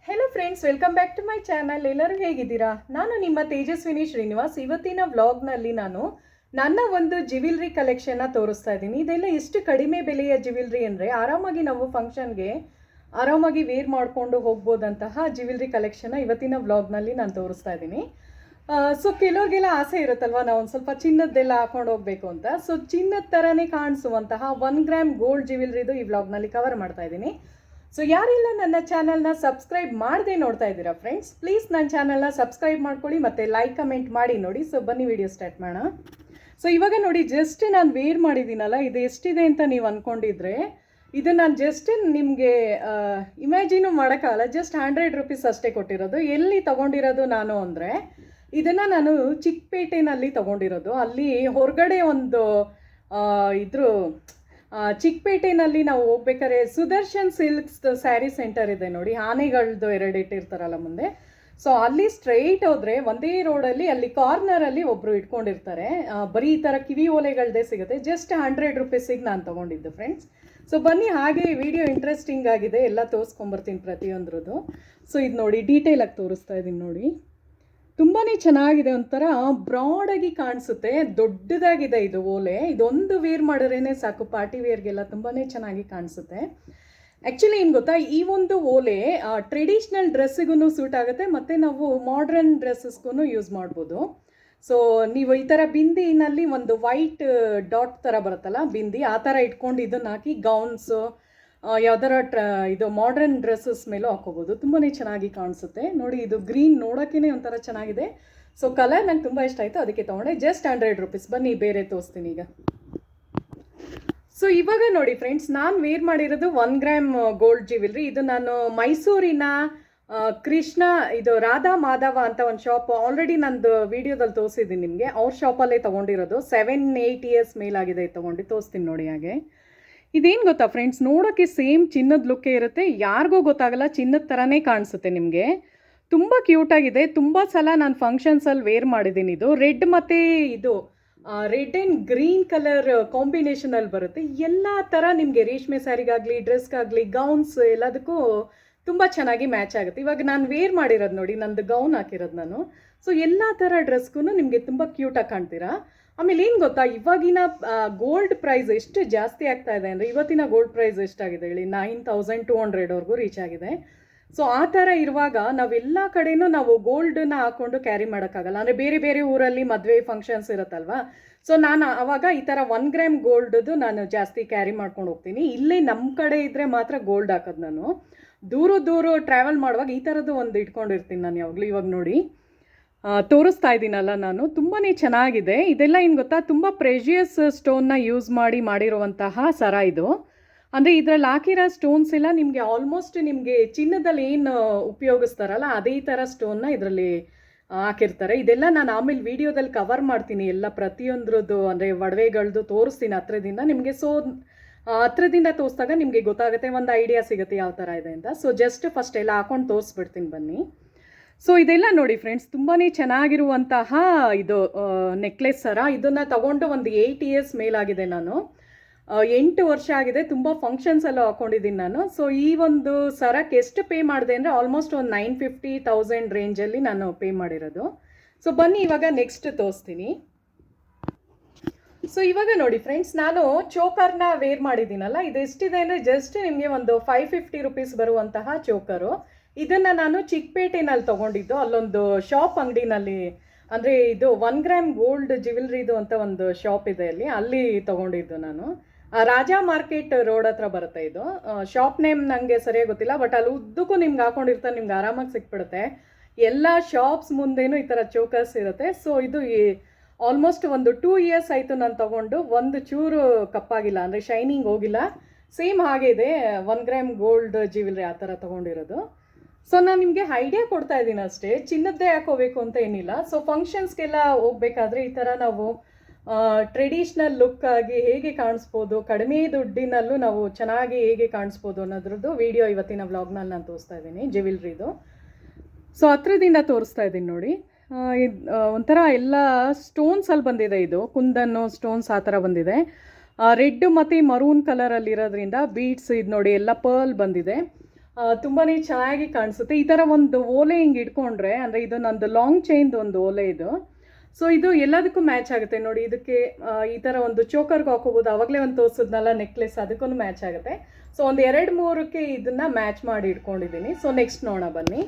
Hello friends, welcome back to my channel. ಎಲ್ಲರೂ ಹೇಗಿದ್ದೀರಾ? ನಾನು ನಿಮ್ಮ ತೇಜಸ್ವಿನಿ ಶ್ರೀನಿವಾಸ್. ಇವತ್ತಿನ ವ್ಲಾಗ್ನಲ್ಲಿ ನಾನು ನನ್ನ ಒಂದು ಜ್ಯುವೆಲ್ರಿ ಕಲೆಕ್ಷನ್ನ ತೋರಿಸ್ತಾ ಇದ್ದೀನಿ. ಇದೆಲ್ಲ ಎಷ್ಟು ಕಡಿಮೆ ಬೆಲೆಯ ಜ್ಯುವೆಲ್ರಿ ಅಂದರೆ ಆರಾಮಾಗಿ ನಾವು ಫಂಕ್ಷನ್ಗೆ ಆರಾಮಾಗಿ ವೇರ್ ಮಾಡಿಕೊಂಡು ಹೋಗ್ಬೋದಂತಹ ಜ್ಯುವೆಲ್ರಿ ಕಲೆಕ್ಷನ್ನ ಇವತ್ತಿನ ವ್ಲಾಗ್ನಲ್ಲಿ ನಾನು ತೋರಿಸ್ತಾ ಇದ್ದೀನಿ. ಸೊ ಕೆಲವ್ರಿಗೆಲ್ಲ ಆಸೆ ಇರುತ್ತಲ್ವ, ನಾವು ಒಂದು ಸ್ವಲ್ಪ ಚಿನ್ನದ್ದೆಲ್ಲ ಹಾಕೊಂಡು ಹೋಗಬೇಕು ಅಂತ. ಸೊ ಚಿನ್ನದ ಥರನೇ ಕಾಣಿಸುವಂತಹ 1 ಗ್ರಾಮ್ ಗೋಲ್ಡ್ ಜ್ಯುವೆಲ್ರಿದು ಈ ವ್ಲಾಗ್ನಲ್ಲಿ ಕವರ್ ಮಾಡ್ತಾ ಇದ್ದೀನಿ. ಸೊ ಯಾರೆಲ್ಲ ನನ್ನ ಚಾನಲ್ನ ಸಬ್ಸ್ಕ್ರೈಬ್ ಮಾಡದೆ ನೋಡ್ತಾ ಇದ್ದೀರಾ ಫ್ರೆಂಡ್ಸ್, ಪ್ಲೀಸ್ ನನ್ನ ಚಾನಲ್ನ ಸಬ್ಸ್ಕ್ರೈಬ್ ಮಾಡ್ಕೊಳ್ಳಿ ಮತ್ತು ಲೈಕ್ ಕಮೆಂಟ್ ಮಾಡಿ ನೋಡಿ. ಸೊ ಬನ್ನಿ ವಿಡಿಯೋ ಸ್ಟಾರ್ಟ್ ಮಾಡೋಣ. ಸೊ ಇವಾಗ ನೋಡಿ, ಜಸ್ಟ್ ನಾನು ವೇರ್ ಮಾಡಿದ್ದೀನಲ್ಲ, ಇದು ಎಷ್ಟಿದೆ ಅಂತ ನೀವು ಅಂದ್ಕೊಂಡಿದ್ರೆ ಇದು ನಾನು ಜಸ್ಟ್ ನಿಮಗೆ ಇಮ್ಯಾಜಿನು ಮಾಡೋಕ್ಕಾಗಲ್ಲ. ಜಸ್ಟ್ 100 ರೂಪೀಸ್ ಅಷ್ಟೇ ಕೊಟ್ಟಿರೋದು. ಎಲ್ಲಿ ತೊಗೊಂಡಿರೋದು ನಾನು ಅಂದರೆ, ಇದನ್ನು ನಾನು ಚಿಕ್ಕಪೇಟೆನಲ್ಲಿ ತೊಗೊಂಡಿರೋದು. ಅಲ್ಲಿ ಹೊರಗಡೆ ಒಂದು ಇದ್ರ ಚಿಕ್ಕಪೇಟೆನಲ್ಲಿ ನಾವು ಹೋಗ್ಬೇಕಾದ್ರೆ ಸುದರ್ಶನ್ ಸಿಲ್ಕ್ಸ್ ಸ್ಯಾರಿ ಸೆಂಟರ್ ಇದೆ ನೋಡಿ, ಆನೆಗಳದ್ದು 2 ಇಟ್ಟಿರ್ತಾರಲ್ಲ ಮುಂದೆ. ಸೊ ಅಲ್ಲಿ ಸ್ಟ್ರೈಟ್ ಹೋದರೆ ಒಂದೇ ರೋಡಲ್ಲಿ ಅಲ್ಲಿ ಕಾರ್ನರಲ್ಲಿ ಒಬ್ಬರು ಇಟ್ಕೊಂಡಿರ್ತಾರೆ. ಬರೀ ಈ ಥರ ಕಿವಿ ಓಲೆಗಳದ್ದೇ ಸಿಗುತ್ತೆ. ಜಸ್ಟ್ 100 ರೂಪೀಸಿಗೆ ನಾನು ತೊಗೊಂಡಿದ್ದು ಫ್ರೆಂಡ್ಸ್. ಸೊ ಬನ್ನಿ, ಹಾಗೆ ವಿಡಿಯೋ ಇಂಟ್ರೆಸ್ಟಿಂಗ್ ಆಗಿದೆ, ಎಲ್ಲ ತೋರಿಸ್ಕೊಂಬರ್ತೀನಿ ಪ್ರತಿಯೊಂದ್ರದ್ದು. ಸೊ ಇದು ನೋಡಿ, ಡೀಟೇಲಾಗಿ ತೋರಿಸ್ತಾ ಇದ್ದೀನಿ ನೋಡಿ. ತುಂಬಾ ಚೆನ್ನಾಗಿದೆ, ಒಂಥರ ಬ್ರಾಡಾಗಿ ಕಾಣಿಸುತ್ತೆ, ದೊಡ್ಡದಾಗಿದೆ ಇದು ಓಲೆ. ಇದೊಂದು ವೇರ್ ಮಾಡಿದ್ರೇ ಸಾಕು, ಪಾರ್ಟಿ ವೇರ್ಗೆಲ್ಲ ತುಂಬಾ ಚೆನ್ನಾಗಿ ಕಾಣಿಸುತ್ತೆ. ಆ್ಯಕ್ಚುಲಿ ಏನು ಗೊತ್ತಾ, ಈ ಒಂದು ಓಲೆ ಟ್ರೆಡಿಷ್ನಲ್ ಡ್ರೆಸ್ಸಿಗೂ ಸೂಟ್ ಆಗುತ್ತೆ ಮತ್ತು ನಾವು ಮಾಡ್ರನ್ ಡ್ರೆಸ್ಸಸ್ಗೂ ಯೂಸ್ ಮಾಡ್ಬೋದು. ಸೊ ನೀವು ಈ ಥರ ಬಿಂದಿನಲ್ಲಿ ಒಂದು ವೈಟ್ ಡಾಟ್ ಥರ ಬರುತ್ತಲ್ಲ ಬಿಂದಿ, ಆ ಥರ ಇಟ್ಕೊಂಡು ಇದನ್ನು ಹಾಕಿ ಗೌನ್ಸು ಯಾವ್ದಾರ ಇದು ಮಾಡ್ರನ್ ಡ್ರೆಸ್ಸಸ್ ಮೇಲೂ ಹಾಕೋಬೋದು. ತುಂಬಾ ಚೆನ್ನಾಗಿ ಕಾಣಿಸುತ್ತೆ ನೋಡಿ. ಇದು ಗ್ರೀನ್ ನೋಡೋಕ್ಕೇ ಒಂಥರ ಚೆನ್ನಾಗಿದೆ. ಸೊ ಕಲರ್ ನಂಗೆ ತುಂಬ ಇಷ್ಟ ಆಯಿತು, ಅದಕ್ಕೆ ತೊಗೊಂಡೆ. Just 100 rupees. ಬನ್ನಿ ಬೇರೆ ತೋರಿಸ್ತೀನಿ ಈಗ. ಸೊ ಇವಾಗ ನೋಡಿ ಫ್ರೆಂಡ್ಸ್, ನಾನು ವೇರ್ ಮಾಡಿರೋದು 1 ಗ್ರಾಮ್ ಗೋಲ್ಡ್ ಜ್ಯುವೆಲ್ರಿ. ಇದು ನಾನು ಮೈಸೂರಿನ ಕೃಷ್ಣ, ಇದು ರಾಧಾ ಮಾಧವ ಅಂತ ಒಂದು ಶಾಪ್, ಆಲ್ರೆಡಿ ನಂದು ವಿಡಿಯೋದಲ್ಲಿ ತೋರಿಸಿದ್ದೀನಿ ನಿಮಗೆ. ಅವ್ರ ಶಾಪಲ್ಲೇ ತೊಗೊಂಡಿರೋದು. 7-8 ಇಯರ್ಸ್ ಮೇಲಾಗಿದೆ ತೊಗೊಂಡು. ತೋರಿಸ್ತೀನಿ ನೋಡಿ. ಹಾಗೆ ಇದೇನು ಗೊತ್ತಾ ಫ್ರೆಂಡ್ಸ್, ನೋಡೋಕ್ಕೆ ಸೇಮ್ ಚಿನ್ನದ ಲುಕ್ಕೇ ಇರುತ್ತೆ, ಯಾರಿಗೂ ಗೊತ್ತಾಗಲ್ಲ, ಚಿನ್ನದ ಥರನೇ ಕಾಣಿಸುತ್ತೆ ನಿಮಗೆ. ತುಂಬ ಕ್ಯೂಟಾಗಿದೆ. ತುಂಬ ಸಲ ನಾನು ಫಂಕ್ಷನ್ಸಲ್ಲಿ ವೇರ್ ಮಾಡಿದ್ದೀನಿ. ಇದು ರೆಡ್ ಮತ್ತು ಇದು ರೆಡ್ ಆ್ಯಂಡ್ ಗ್ರೀನ್ ಕಲರ್ ಕಾಂಬಿನೇಷನಲ್ಲಿ ಬರುತ್ತೆ. ಎಲ್ಲ ಥರ ನಿಮಗೆ ರೇಷ್ಮೆ ಸ್ಯಾರಿಗಾಗಲಿ, ಡ್ರೆಸ್ಗಾಗಲಿ, ಗೌನ್ಸ್ ಎಲ್ಲದಕ್ಕೂ ತುಂಬ ಚೆನ್ನಾಗಿ ಮ್ಯಾಚ್ ಆಗುತ್ತೆ. ಇವಾಗ ನಾನು ವೇರ್ ಮಾಡಿರೋದು ನೋಡಿ, ನಂದು ಗೌನ್ ಹಾಕಿರೋದು ನಾನು. ಸೊ ಎಲ್ಲ ಥರ ಡ್ರೆಸ್ಗೂ ನಿಮಗೆ ತುಂಬ ಕ್ಯೂಟಾಗಿ ಕಾಣ್ತೀರಾ. ಆಮೇಲೆ ಏನು ಗೊತ್ತಾ, ಇವಾಗಿನ ಗೋಲ್ಡ್ ಪ್ರೈಸ್ ಎಷ್ಟು ಜಾಸ್ತಿ ಆಗ್ತಾ ಇದೆ ಅಂದರೆ, ಇವತ್ತಿನ ಗೋಲ್ಡ್ ಪ್ರೈಸ್ ಎಷ್ಟಾಗಿದೆ ಹೇಳಿ, 9200ವರೆಗೂ ರೀಚ್ ಆಗಿದೆ. ಸೊ ಆ ಥರ ಇರುವಾಗ ನಾವೆಲ್ಲ ಕಡೆನೂ ನಾವು ಗೋಲ್ಡನ್ನ ಹಾಕ್ಕೊಂಡು ಕ್ಯಾರಿ ಮಾಡೋಕ್ಕಾಗಲ್ಲ. ಅಂದರೆ ಬೇರೆ ಬೇರೆ ಊರಲ್ಲಿ ಮದುವೆ ಫಂಕ್ಷನ್ಸ್ ಇರುತ್ತಲ್ವ. ಸೊ ನಾನು ಆವಾಗ ಈ ಥರ 1 ಗ್ರಾಮ್ ಗೋಲ್ಡ್ದು ನಾನು ಜಾಸ್ತಿ ಕ್ಯಾರಿ ಮಾಡ್ಕೊಂಡು ಹೋಗ್ತೀನಿ. ಇಲ್ಲೇ ನಮ್ಮ ಕಡೆ ಇದ್ದರೆ ಮಾತ್ರ ಗೋಲ್ಡ್ ಹಾಕೋದು. ನಾನು ದೂರ ಟ್ರಾವೆಲ್ ಮಾಡುವಾಗ ಈ ಥರದ್ದು ಒಂದು ಇಟ್ಕೊಂಡಿರ್ತೀನಿ ನಾನು ಯಾವಾಗಲೂ. ಇವಾಗ ನೋಡಿ ತೋರಿಸ್ತಾ ಇದ್ದೀನಲ್ಲ ನಾನು, ತುಂಬಾ ಚೆನ್ನಾಗಿದೆ. ಇದೆಲ್ಲ ಏನು ಗೊತ್ತಾ, ತುಂಬ ಪ್ರೆಷಿಯಸ್ ಸ್ಟೋನ್ನ ಯೂಸ್ ಮಾಡಿರುವಂತಹ ಸರ ಇದು. ಅಂದರೆ ಇದರಲ್ಲಿ ಹಾಕಿರೋ ಸ್ಟೋನ್ಸ್ ಎಲ್ಲ ನಿಮಗೆ ಆಲ್ಮೋಸ್ಟ್ ನಿಮಗೆ ಚಿನ್ನದಲ್ಲಿ ಏನು ಉಪಯೋಗಿಸ್ತಾರಲ್ಲ ಅದೇ ಥರ ಸ್ಟೋನ್ನ ಇದರಲ್ಲಿ ಹಾಕಿರ್ತಾರೆ. ಇದೆಲ್ಲ ನಾನು ಆಮೇಲೆ ವಿಡಿಯೋದಲ್ಲಿ ಕವರ್ ಮಾಡ್ತೀನಿ, ಎಲ್ಲ ಪ್ರತಿಯೊಂದ್ರದ್ದು. ಅಂದರೆ ಒಡವೆಗಳದ್ದು ತೋರಿಸ್ತೀನಿ ಹತ್ರದಿಂದ ನಿಮಗೆ. ಸೊ ಹತ್ರದಿಂದ ತೋರಿಸಿದಾಗ ನಿಮಗೆ ಗೊತ್ತಾಗುತ್ತೆ, ಒಂದು ಐಡಿಯಾ ಸಿಗುತ್ತೆ ಯಾವ ಥರ ಇದೆ ಅಂತ. ಸೊ ಜಸ್ಟ್ ಫಸ್ಟ್ ಎಲ್ಲ ಹಾಕೊಂಡು ತೋರಿಸ್ಬಿಡ್ತೀನಿ ಬನ್ನಿ. ಸೊ ಇದೆಲ್ಲ ನೋಡಿ ಫ್ರೆಂಡ್ಸ್, ತುಂಬಾ ಚೆನ್ನಾಗಿರುವಂತಹ ಇದು ನೆಕ್ಲೆಸ್ ಸರ. ಇದನ್ನು ತಗೊಂಡು ಒಂದು 8 ಇಯರ್ಸ್ ಮೇಲಾಗಿದೆ. ನಾನು 8 ವರ್ಷ ಆಗಿದೆ. ತುಂಬ ಫಂಕ್ಷನ್ಸಲ್ಲೂ ಹಾಕ್ಕೊಂಡಿದ್ದೀನಿ ನಾನು. ಸೊ ಈ ಒಂದು ಸರಕ್ಕೆ ಎಷ್ಟು ಪೇ ಮಾಡಿದೆ ಅಂದರೆ ಆಲ್ಮೋಸ್ಟ್ ಒಂದು 950,000 ರೇಂಜಲ್ಲಿ ನಾನು ಪೇ ಮಾಡಿರೋದು. ಸೊ ಬನ್ನಿ ಇವಾಗ ನೆಕ್ಸ್ಟ್ ತೋರಿಸ್ತೀನಿ. ಸೊ ಇವಾಗ ನೋಡಿ ಫ್ರೆಂಡ್ಸ್, ನಾನು ಚೋಕರ್ನ ವೇರ್ ಮಾಡಿದ್ದೀನಲ್ಲ, ಇದು ಎಷ್ಟಿದೆ ಅಂದರೆ ಜಸ್ಟ್ ನಿಮಗೆ ಒಂದು 550 ರೂಪೀಸ್ ಬರುವಂತಹ ಚೋಕರು. ಇದನ್ನು ನಾನು ಚಿಕ್ಕಪೇಟೆನಲ್ಲಿ ತೊಗೊಂಡಿದ್ದು. ಅಲ್ಲೊಂದು ಶಾಪ್ ಅಂಗಡಿನಲ್ಲಿ, ಅಂದರೆ ಇದು 1 ಗ್ರಾಮ್ ಗೋಲ್ಡ್ ಜ್ಯುವೆಲ್ರಿದು ಅಂತ ಒಂದು ಶಾಪ್ ಇದೆ ಅಲ್ಲಿ ತೊಗೊಂಡಿದ್ದು ನಾನು. ರಾಜಾ ಮಾರ್ಕೆಟ್ ರೋಡ್ ಹತ್ರ ಬರುತ್ತೆ ಇದು ಶಾಪ್. ನೇಮ್ ನನಗೆ ಸರಿಯಾಗಿ ಗೊತ್ತಿಲ್ಲ, ಬಟ್ ಅಲ್ಲಿ ಉದ್ದಕ್ಕೂ ನಿಮ್ಗೆ ಹಾಕೊಂಡಿರ್ತಾರೆ, ನಿಮ್ಗೆ ಆರಾಮಾಗಿ ಸಿಕ್ಬಿಡುತ್ತೆ. ಎಲ್ಲ ಶಾಪ್ಸ್ ಮುಂದೇನು ಈ ಥರ ಚೋಕರ್ಸ್ ಇರುತ್ತೆ. ಸೊ ಇದು ಆಲ್ಮೋಸ್ಟ್ ಒಂದು 2 ಇಯರ್ಸ್ ಆಯಿತು ನಾನು ತೊಗೊಂಡು. ಒಂದು ಚೂರು ಕಪ್ಪಾಗಿಲ್ಲ, ಅಂದರೆ ಶೈನಿಂಗ್ ಹೋಗಿಲ್ಲ. ಸೇಮ್ ಹಾಗೆ ಇದೆ 1 ಗ್ರಾಮ್ ಗೋಲ್ಡ್ ಜ್ಯುವೆಲ್ರಿ ಆ ಥರ ತೊಗೊಂಡಿರೋದು. ಸೊ ನಾನು ನಿಮಗೆ ಐಡಿಯಾ ಕೊಡ್ತಾ ಇದ್ದೀನಿ ಅಷ್ಟೇ, ಚಿನ್ನದ್ದೇ ಹಾಕೋಬೇಕು ಅಂತ ಏನಿಲ್ಲ. ಸೊ ಫಂಕ್ಷನ್ಸ್ಗೆಲ್ಲ ಹೋಗ್ಬೇಕಾದ್ರೆ ಈ ಥರ ನಾವು ಟ್ರೆಡಿಷ್ನಲ್ ಲುಕ್ ಆಗಿ ಹೇಗೆ ಕಾಣಿಸ್ಬೋದು, ಕಡಿಮೆ ದುಡ್ಡಿನಲ್ಲೂ ನಾವು ಚೆನ್ನಾಗಿ ಹೇಗೆ ಕಾಣಿಸ್ಬೋದು ಅನ್ನೋದ್ರದ್ದು ವಿಡಿಯೋ ಇವತ್ತಿನ ವ್ಲಾಗ್ನಲ್ಲಿ ನಾನು ತೋರಿಸ್ತಾ ಇದ್ದೀನಿ, ಜ್ಯುವೆಲ್ರಿದು. ಸೊ ಹತ್ರದಿಂದ ತೋರಿಸ್ತಾ ಇದ್ದೀನಿ ನೋಡಿ. ಒಂಥರ ಎಲ್ಲ ಸ್ಟೋನ್ಸಲ್ಲಿ ಬಂದಿದೆ. ಇದು ಕುಂದನ್ನು ಸ್ಟೋನ್ಸ್ ಆ ಥರ ಬಂದಿದೆ. ರೆಡ್ ಮತ್ತು ಮರೂನ್ ಕಲರಲ್ಲಿರೋದ್ರಿಂದ ಬೀಡ್ಸ್ ಇದು ನೋಡಿ ಎಲ್ಲ ಪರ್ಲ್ ಬಂದಿದೆ. ತುಂಬಾ ಚೆನ್ನಾಗಿ ಕಾಣಿಸುತ್ತೆ. ಈ ಥರ ಒಂದು ಓಲೆ ಹಿಂಗೆ ಇಟ್ಕೊಂಡ್ರೆ, ಅಂದರೆ ಇದು ನಂದು ಲಾಂಗ್ ಚೈನ್ದು ಒಂದು ಓಲೆ ಇದು. ಸೊ ಇದು ಎಲ್ಲದಕ್ಕೂ ಮ್ಯಾಚ್ ಆಗುತ್ತೆ ನೋಡಿ. ಇದಕ್ಕೆ ಈ ಥರ ಒಂದು ಚೋಕರ್ಗೆ ಹಾಕೋಬೋದು. ಆವಾಗಲೇ ಒಂದು ತೋರಿಸಿದ್ನಲ್ಲ ನೆಕ್ಲೆಸ್, ಅದಕ್ಕೂ ಮ್ಯಾಚ್ ಆಗುತ್ತೆ. ಸೊ ಒಂದು 2-3ಕ್ಕೆ ಇದನ್ನು ಮ್ಯಾಚ್ ಮಾಡಿ ಇಟ್ಕೊಂಡಿದ್ದೀನಿ. ಸೊ ನೆಕ್ಸ್ಟ್ ನೋಡೋಣ ಬನ್ನಿ.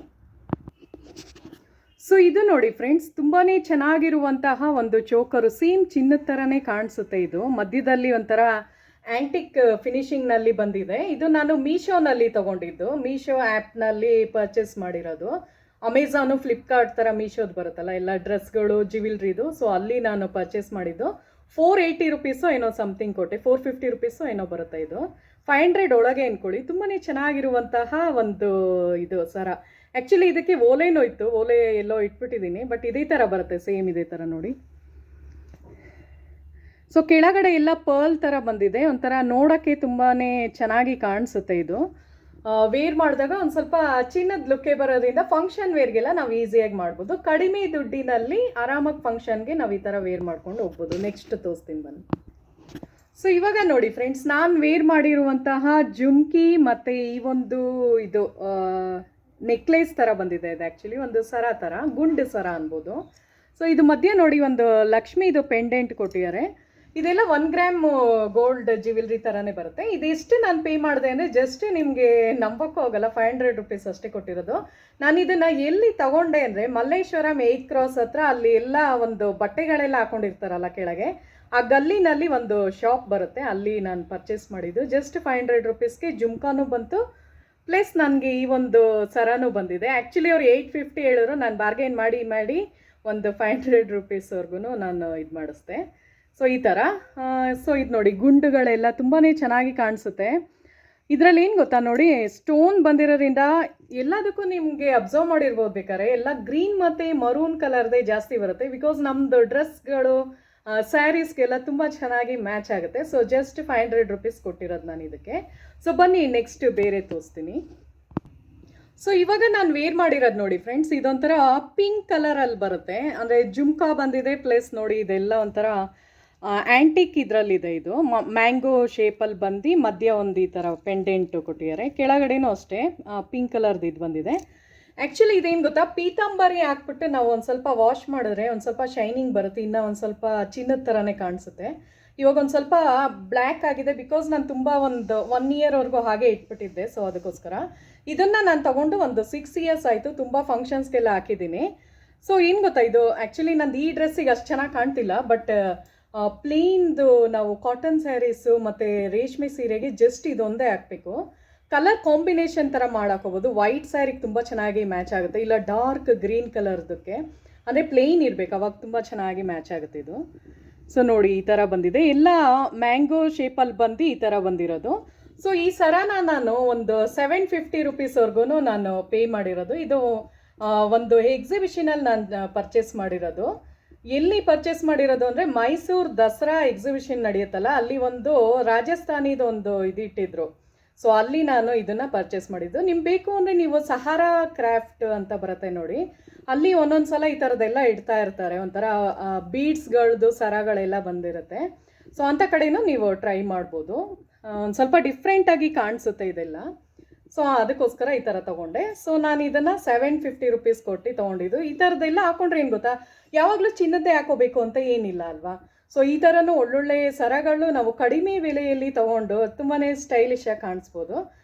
ಸೊ ಇದು ನೋಡಿ ಫ್ರೆಂಡ್ಸ್, ತುಂಬಾ ಚೆನ್ನಾಗಿರುವಂತಹ ಒಂದು ಚೋಕರು. ಸೇಮ್ ಚಿನ್ನದ ಥರನೇ ಕಾಣಿಸುತ್ತೆ. ಇದು ಮಧ್ಯದಲ್ಲಿ ಒಂಥರ ಆ್ಯಂಟಿಕ್ ಫಿನಿಶಿಂಗ್ನಲ್ಲಿ ಬಂದಿದೆ. ಇದು ನಾನು ಮೀಶೋನಲ್ಲಿ ತೊಗೊಂಡಿದ್ದು, ಮೀಶೋ ಆ್ಯಪ್ನಲ್ಲಿ ಪರ್ಚೇಸ್ ಮಾಡಿರೋದು. ಅಮೆಝಾನು, ಫ್ಲಿಪ್ಕಾರ್ಟ್ ಥರ ಮೀಶೋದು ಬರುತ್ತಲ್ಲ ಎಲ್ಲ ಡ್ರೆಸ್ಗಳು, ಜ್ಯುವೆಲ್ರಿದು. ಸೊ ಅಲ್ಲಿ ನಾನು ಪರ್ಚೇಸ್ ಮಾಡಿದ್ದು. 480 ರುಪೀಸೋ ಏನೋ ಸಮಥಿಂಗ್ ಕೊಟ್ಟೆ, 450 ರುಪೀಸೋ ಏನೋ ಬರುತ್ತೆ. ಇದು 500 ಒಳಗೆ ಅಂದ್ಕೊಳ್ಳಿ. ತುಂಬಾ ಚೆನ್ನಾಗಿರುವಂತಹ ಒಂದು ಇದು ಸರ. ಆ್ಯಕ್ಚುಲಿ ಇದಕ್ಕೆ ಓಲೆನೂ ಇತ್ತು, ಓಲೆ ಎಲ್ಲೋ ಇಟ್ಬಿಟ್ಟಿದ್ದೀನಿ. ಬಟ್ ಇದೇ ಥರ ಬರುತ್ತೆ, ಸೇಮ್ ಇದೇ ಥರ ನೋಡಿ. ಸೊ ಕೆಳಗಡೆ ಎಲ್ಲ ಪರ್ಲ್ ಥರ ಬಂದಿದೆ. ಒಂಥರ ನೋಡೋಕ್ಕೆ ತುಂಬಾ ಚೆನ್ನಾಗಿ ಕಾಣಿಸುತ್ತೆ. ಇದು ವೇರ್ ಮಾಡಿದಾಗ ಒಂದು ಸ್ವಲ್ಪ ಚಿನ್ನದ ಲುಕ್ಕೆ ಬರೋದ್ರಿಂದ ಫಂಕ್ಷನ್ ವೇರ್ಗೆಲ್ಲ ನಾವು ಈಸಿಯಾಗಿ ಮಾಡ್ಬೋದು. ಕಡಿಮೆ ದುಡ್ಡಿನಲ್ಲಿ ಆರಾಮಾಗಿ ಫಂಕ್ಷನ್ಗೆ ನಾವು ಈ ಥರ ವೇರ್ ಮಾಡ್ಕೊಂಡು ಹೋಗ್ಬೋದು. ನೆಕ್ಸ್ಟ್ ತೋರಿಸ್ತೀನಿ ಬನ್ನಿ. ಸೊ ಇವಾಗ ನೋಡಿ ಫ್ರೆಂಡ್ಸ್, ನಾನು ವೇರ್ ಮಾಡಿರುವಂತಹ ಜುಮ್ಕಿ ಮತ್ತು ಈ ಒಂದು ಇದು ನೆಕ್ಲೇಸ್ ಥರ ಬಂದಿದೆ. ಇದು ಆ್ಯಕ್ಚುಲಿ ಒಂದು ಸರ ಥರ, ಗುಂಡು ಸರ ಅನ್ಬೋದು. ಸೊ ಇದು ಮಧ್ಯೆ ನೋಡಿ ಒಂದು ಲಕ್ಷ್ಮಿ ಇದು ಪೆಂಡೆಂಟ್ ಕೊಟ್ಟಿದ್ದಾರೆ. ಇದೆಲ್ಲ 1 ಗ್ರಾಮ್ ಗೋಲ್ಡ್ ಜ್ಯುವೆಲ್ರಿ ಥರನೇ ಬರುತ್ತೆ. ಇದೆಷ್ಟು ನಾನು ಪೇ ಮಾಡಿದೆ ಅಂದರೆ ಜಸ್ಟ್ ನಿಮಗೆ ನಂಬಕ್ಕೂ ಹೋಗಲ್ಲ, 500 ರುಪೀಸ್ ಅಷ್ಟೇ ಕೊಟ್ಟಿರೋದು. ನಾನು ಇದನ್ನು ಎಲ್ಲಿ ತಗೊಂಡೆ ಅಂದರೆ ಮಲ್ಲೇಶ್ವರಂ 8 ಕ್ರಾಸ್ ಹತ್ರ, ಅಲ್ಲಿ ಎಲ್ಲ ಒಂದು ಬಟ್ಟೆಗಳೆಲ್ಲ ಹಾಕೊಂಡಿರ್ತಾರಲ್ಲ ಕೆಳಗೆ, ಆ ಗಲ್ಲಿನಲ್ಲಿ ಒಂದು ಶಾಪ್ ಬರುತ್ತೆ, ಅಲ್ಲಿ ನಾನು ಪರ್ಚೇಸ್ ಮಾಡಿದ್ದು. ಜಸ್ಟ್ 500 ರುಪೀಸ್ಗೆ ಜುಮ್ಕಾನು ಬಂತು, ಪ್ಲಸ್ ನನಗೆ ಈ ಒಂದು ಸರನೂ ಬಂದಿದೆ. ಆ್ಯಕ್ಚುಲಿ ಅವ್ರು 850 ಹೇಳಿದ್ರು, ನಾನು ಬಾರ್ಗೇನ್ ಮಾಡಿ ಒಂದು 500 ರುಪೀಸ್ವರೆಗೂ ನಾನು ಇದು ಮಾಡಿಸ್ದೆ. ಸೊ ಈ ಥರ. ಸೊ ಇದು ನೋಡಿ, ಗುಂಡುಗಳೆಲ್ಲ ತುಂಬಾ ಚೆನ್ನಾಗಿ ಕಾಣಿಸುತ್ತೆ. ಇದರಲ್ಲಿ ಏನು ಗೊತ್ತಾ ನೋಡಿ, ಸ್ಟೋನ್ ಬಂದಿರೋದ್ರಿಂದ ಎಲ್ಲದಕ್ಕೂ ನಿಮಗೆ ಅಬ್ಸರ್ವ್ ಮಾಡಿರ್ಬೋದು ಬೇಕಾದ್ರೆ, ಎಲ್ಲ ಗ್ರೀನ್ ಮತ್ತು ಮರೂನ್ ಕಲರ್ದೇ ಜಾಸ್ತಿ ಬರುತ್ತೆ. ಬಿಕಾಸ್ ನಮ್ಮದು ಡ್ರೆಸ್ಗಳು, ಸ್ಯಾರೀಸ್ಗೆಲ್ಲ ತುಂಬ ಚೆನ್ನಾಗಿ ಮ್ಯಾಚ್ ಆಗುತ್ತೆ. ಸೊ ಜಸ್ಟ್ 500 ರುಪೀಸ್ ಕೊಟ್ಟಿರೋದು ನಾನು ಇದಕ್ಕೆ. ಸೊ ಬನ್ನಿ ನೆಕ್ಸ್ಟ್ ಬೇರೆ ತೋರಿಸ್ತೀನಿ. ಸೊ ಇವಾಗ ನಾನು ವೇರ್ ಮಾಡಿರೋದು ನೋಡಿ ಫ್ರೆಂಡ್ಸ್, ಇದೊಂಥರ ಪಿಂಕ್ ಕಲರಲ್ಲಿ ಬರುತ್ತೆ. ಅಂದರೆ ಜುಮ್ಕಾ ಬಂದಿದೆ, ಪ್ಲಸ್ ನೋಡಿ ಇದೆಲ್ಲ ಒಂಥರ ಆ್ಯಂಟಿಕ್ ಇದರಲ್ಲಿದೆ. ಇದು ಮ್ಯಾಂಗೋ ಶೇಪಲ್ಲಿ ಬಂದು ಮಧ್ಯ ಒಂದು ಈ ಥರ ಪೆಂಡೆಂಟು ಕೊಟ್ಟಿದ್ದಾರೆ. ಕೆಳಗಡೆನೂ ಅಷ್ಟೇ ಪಿಂಕ್ ಕಲರ್ದು ಇದು ಬಂದಿದೆ. ಆ್ಯಕ್ಚುಲಿ ಇದೇನು ಗೊತ್ತಾ, ಪೀತಾಂಬರಿ ಹಾಕ್ಬಿಟ್ಟು ನಾವು ಒಂದು ಸ್ವಲ್ಪ ವಾಶ್ ಮಾಡಿದ್ರೆ ಒಂದು ಸ್ವಲ್ಪ ಶೈನಿಂಗ್ ಬರುತ್ತೆ, ಇನ್ನೂ ಒಂದು ಸ್ವಲ್ಪ ಚಿನ್ನದ ಥರನೇ ಕಾಣಿಸುತ್ತೆ. ಇವಾಗ ಒಂದು ಸ್ವಲ್ಪ ಬ್ಲ್ಯಾಕ್ ಆಗಿದೆ, ಬಿಕಾಸ್ ನಾನು ತುಂಬ ಒಂದು 1 ಇಯರ್ವರೆಗೂ ಹಾಗೆ ಇಟ್ಬಿಟ್ಟಿದ್ದೆ. ಸೊ ಅದಕ್ಕೋಸ್ಕರ ಇದನ್ನು ನಾನು ತೊಗೊಂಡು ಒಂದು 6 ಇಯರ್ಸ್ ಆಯಿತು. ತುಂಬ ಫಂಕ್ಷನ್ಸ್ಗೆಲ್ಲ ಹಾಕಿದ್ದೀನಿ. ಸೊ ಏನು ಗೊತ್ತಾ, ಇದು ಆ್ಯಕ್ಚುಲಿ ನಂದು ಈ ಡ್ರೆಸ್ಸಿಗೆ ಅಷ್ಟು ಚೆನ್ನಾಗಿ ಕಾಣ್ತಿಲ್ಲ. ಬಟ್ ಪ್ಲೇನ್ದು ನಾವು ಕಾಟನ್ ಸ್ಯಾರೀಸು ಮತ್ತು ರೇಷ್ಮೆ ಸೀರೆಗೆ ಜಸ್ಟ್ ಇದೊಂದೇ ಹಾಕಬೇಕು. ಕಲರ್ ಕಾಂಬಿನೇಷನ್ ಥರ ಮಾಡಾಕೋಬೋದು. ವೈಟ್ ಸ್ಯಾರಿಗೆ ತುಂಬ ಚೆನ್ನಾಗಿ ಮ್ಯಾಚ್ ಆಗುತ್ತೆ, ಇಲ್ಲ ಡಾರ್ಕ್ ಗ್ರೀನ್ ಕಲರ್ದಕ್ಕೆ. ಅಂದರೆ ಪ್ಲೇನ್ ಇರಬೇಕು, ಅವಾಗ ತುಂಬ ಚೆನ್ನಾಗಿ ಮ್ಯಾಚ್ ಆಗುತ್ತೆ ಇದು. ಸೊ ನೋಡಿ ಈ ಥರ ಬಂದಿದೆ, ಎಲ್ಲ ಮ್ಯಾಂಗೋ ಶೇಪಲ್ಲಿ ಬಂದು ಈ ಥರ ಬಂದಿರೋದು. ಸೊ ಈ ಸರನ ನಾನು ಒಂದು 750 ರುಪೀಸ್ವರೆಗೂ ನಾನು ಪೇ ಮಾಡಿರೋದು. ಇದು ಒಂದು ಎಕ್ಸಿಬಿಷನಲ್ಲಿ ನಾನು ಪರ್ಚೇಸ್ ಮಾಡಿರೋದು. ಎಲ್ಲಿ ಪರ್ಚೇಸ್ ಮಾಡಿರೋದು ಅಂದರೆ ಮೈಸೂರು ದಸರಾ ಎಕ್ಸಿಬಿಷನ್ ನಡೆಯುತ್ತಲ್ಲ, ಅಲ್ಲಿ ಒಂದು ರಾಜಸ್ಥಾನಿದು ಒಂದು ಇದು ಇಟ್ಟಿದ್ರು. ಸೊ ಅಲ್ಲಿ ನಾನು ಇದನ್ನು ಪರ್ಚೇಸ್ ಮಾಡಿದ್ದು. ನಿಮ್ಗೆ ಬೇಕು ಅಂದರೆ ನೀವು ಸಹಾರಾ ಕ್ರಾಫ್ಟ್ ಅಂತ ಬರುತ್ತೆ ನೋಡಿ, ಅಲ್ಲಿ ಒಂದೊಂದು ಸಲ ಈ ಥರದ್ದೆಲ್ಲ ಇಡ್ತಾ ಇರ್ತಾರೆ. ಒಂಥರ ಬೀಡ್ಸ್ಗಳದ್ದು ಸರಗಳೆಲ್ಲ ಬಂದಿರುತ್ತೆ. ಸೊ ಅಂಥ ಕಡೆನೂ ನೀವು ಟ್ರೈ ಮಾಡ್ಬೋದು. ಒಂದು ಸ್ವಲ್ಪ ಡಿಫ್ರೆಂಟಾಗಿ ಕಾಣಿಸುತ್ತೆ ಇದೆಲ್ಲ. ಸೊ ಅದಕ್ಕೋಸ್ಕರ ಈ ಥರ ತೊಗೊಂಡೆ. ಸೊ ನಾನು ಇದನ್ನು 750 ರುಪೀಸ್ ಕೊಟ್ಟು ತೊಗೊಂಡಿದ್ದು. ಈ ಥರದ್ದೆಲ್ಲ ಹಾಕೊಂಡ್ರೆ ಏನು ಗೊತ್ತಾ, ಯಾವಾಗಲೂ ಚಿನ್ನದ್ದೇ ಹಾಕೋಬೇಕು ಅಂತ ಏನಿಲ್ಲ ಅಲ್ವಾ. ಸೊ ಈ ಥರನೂ ಒಳ್ಳೊಳ್ಳೆ ಸರಗಳು ನಾವು ಕಡಿಮೆ ಬೆಲೆಯಲ್ಲಿ ತೊಗೊಂಡು ತುಂಬಾ ಸ್ಟೈಲಿಶಾಗಿ ಕಾಣಿಸ್ಬೋದು.